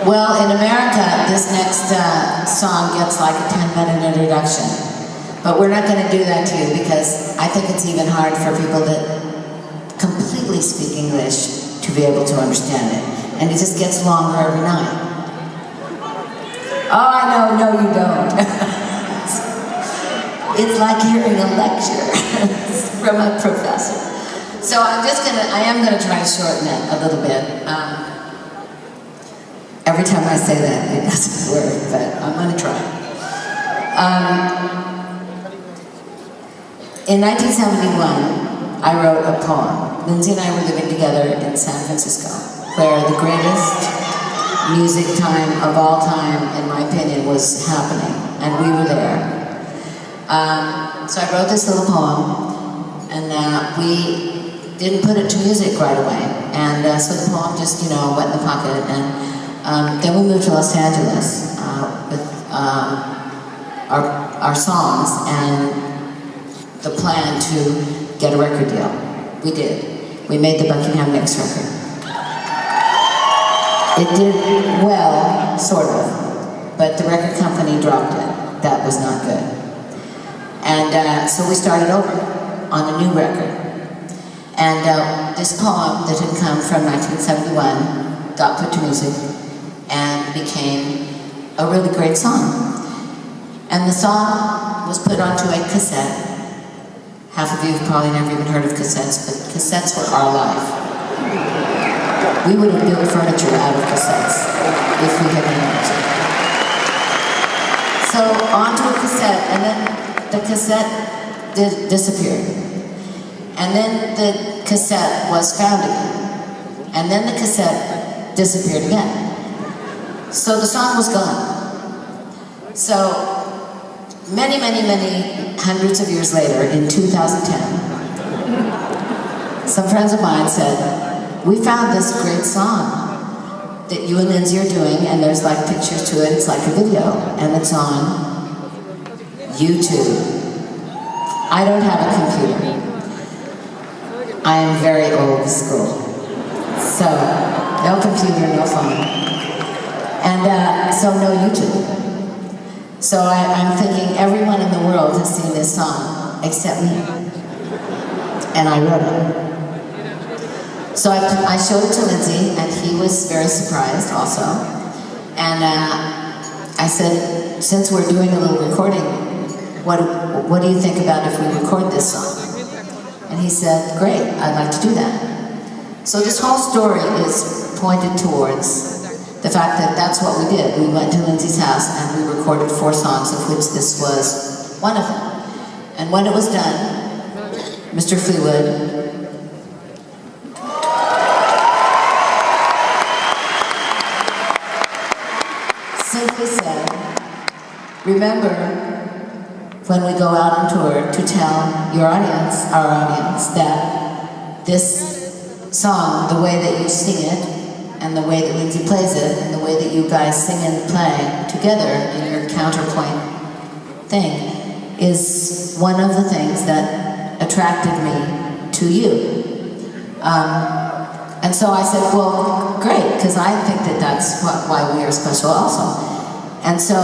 Well, in America, this next song gets like a 10-minute introduction. But we're not going to do that to you because I think it's even hard for people that completely speak English to be able to understand it. And it just gets longer every night. Oh, I know, no you don't. It's like hearing a lecture from a professor. So I am gonna try to shorten it a little bit. Every time I say that, it doesn't work, but I'm gonna try. In 1971, I wrote a poem. Lindsey and I were living together in San Francisco, where the greatest music time of all time, in my opinion, was happening, and we were there. So I wrote this little poem, and we didn't put it to music right away, and so the poem just, went in the pocket, and then we moved to Los Angeles with our songs and the plan to get a record deal. We did. We made the Buckingham Nicks record. It did well, sort of, but the record company dropped it. That was not good. And so we started over on a new record. And this poem that had come from 1971 got put to music and became a really great song. And the song was put onto a cassette. Half of you have probably never even heard of cassettes, but cassettes were our life. We would have built furniture out of cassettes if we had been able to. So onto a cassette, and then the cassette disappeared. And then the cassette was found again. And then the cassette disappeared again. So the song was gone. So many, many, many hundreds of years later, in 2010, some friends of mine said, we found this great song that you and Lindsey are doing, and there's like pictures to it, it's like a video, and it's on YouTube. I don't have a computer. I am very old school. So, no computer, no phone. And so no YouTube. So I'm thinking everyone in the world has seen this song, except me. And I wrote it. So I showed it to Lindsey, and he was very surprised also. And I said, since we're doing a little recording, what do you think about if we record this song? And he said, great, I'd like to do that. So this whole story is pointed towards the fact that that's what we did. We went to Lindsey's house and we recorded 4 songs, of which this was one of them. And when it was done, Mr. Fleetwood simply said, remember when we go out on tour to tell your audience, our audience, that this song, the way that you sing it, and the way that Lindsey plays it, and the way that you guys sing and play together in your counterpoint thing, is one of the things that attracted me to you. And so I said, well, great, because I think that that's why we are special also. And so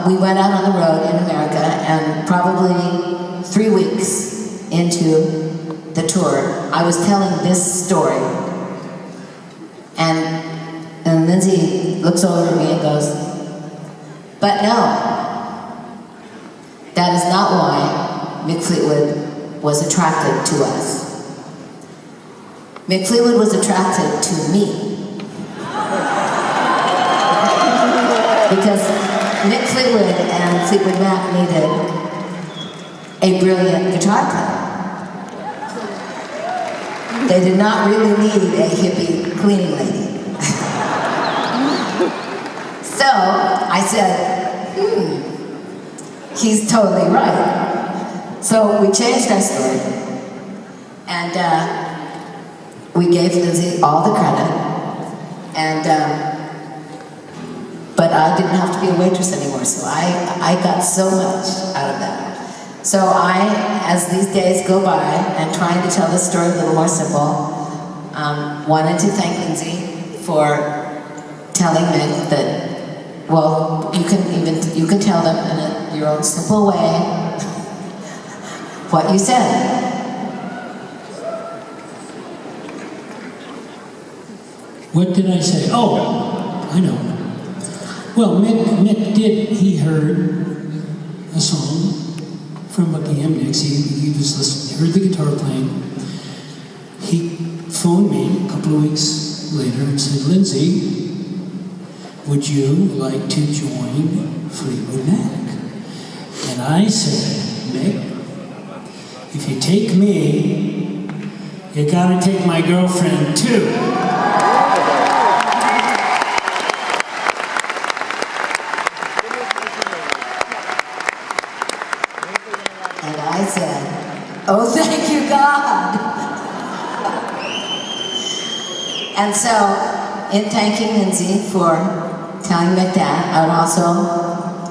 we went out on the road in America, and probably 3 weeks into the tour, I was telling this story. And Lindsey looks over at me and goes, but no, that is not why Mick Fleetwood was attracted to us. Mick Fleetwood was attracted to me. Because Mick Fleetwood and Fleetwood Mac needed a brilliant guitar player. They did not really need a hippie cleaning lady. So I said, he's totally right. So we changed our story, and we gave Lindsey all the credit, and but I didn't have to be a waitress anymore, so I got so much out of that. So as these days go by, and trying to tell this story a little more simple, wanted to thank Lindsey for telling Mick that, well, you can tell them in your own simple way what you said. What did I say? Oh, I know. Well, Mick did, he heard a song from Buckingham Nicks. He was listening, heard the guitar playing. He phoned me a couple of weeks later and said, Lindsey, would you like to join Fleetwood Mac? And I said, Mick, if you take me, you gotta take my girlfriend too. And I said, oh, thank you, God. And so, in thanking Lindsey for telling Mick that, I would also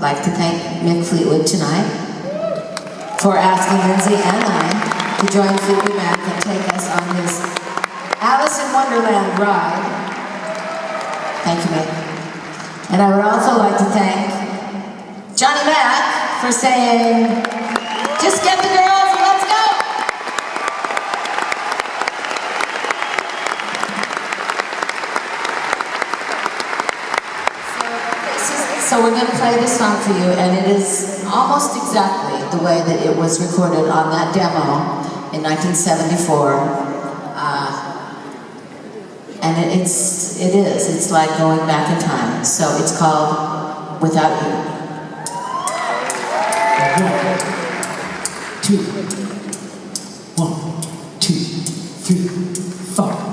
like to thank Mick Fleetwood tonight for asking Lindsey and I to join Fleetwood Mac and take us on his Alice in Wonderland ride. Thank you, Mick. And I would also like to thank Johnny Mac for saying, just get the girls and let's go! So we're going to play this song for you, and it is almost exactly the way that it was recorded on that demo in 1974. And it's like going back in time. So it's called Without You. 1, 2, 1, 2, 3, 4.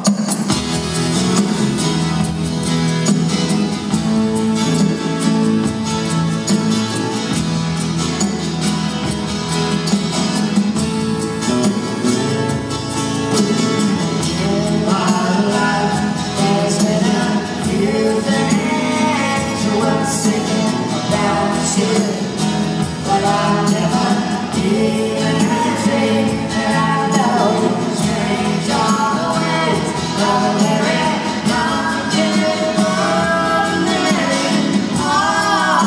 But I never even dreamed that I know strange all the ways of a very complicated ordinary heart.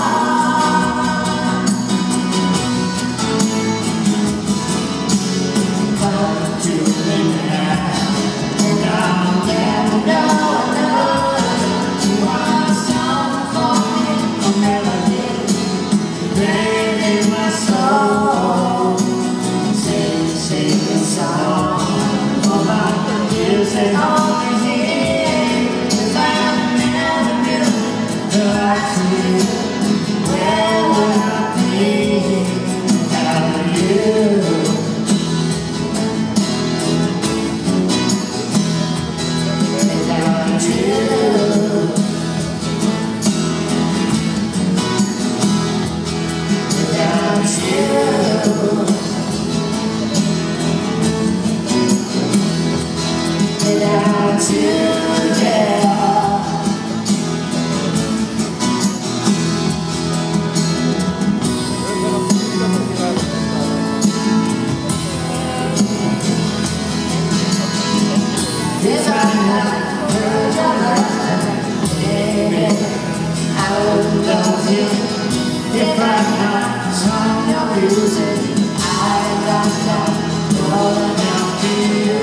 Come to me now, and I'll never know another. You are a song for me, a melody. Baby, my soul, sing a song about the years that always here. 'Cause I never knew that I could. Where would I be without you? Without you. Without you, yeah. If I had heard your love, baby, I would love you. If I had sung your music, I got that rolling out to you.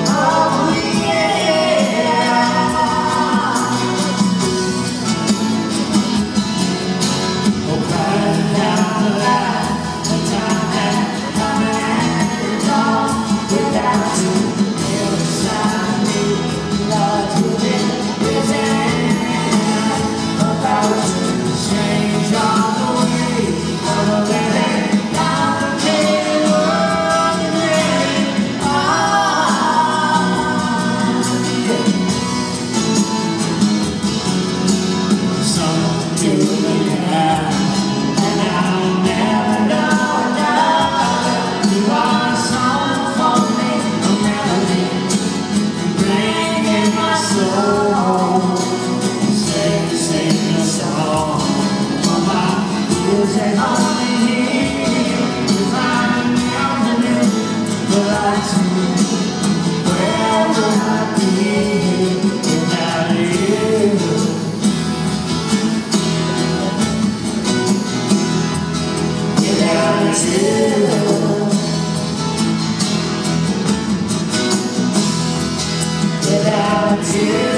Oh yeah. Oh, crying down the line, the time had come and it's all without you. Inside me, Lord, you've been pretend about you. Strange all the way of a very complicated world you made. Something to me now, and I'll never know another. You are a song for me, a melody, bringing my soul. Sing a song for my ears and only hear. 'Cause I never knew that I too. Where would I be without to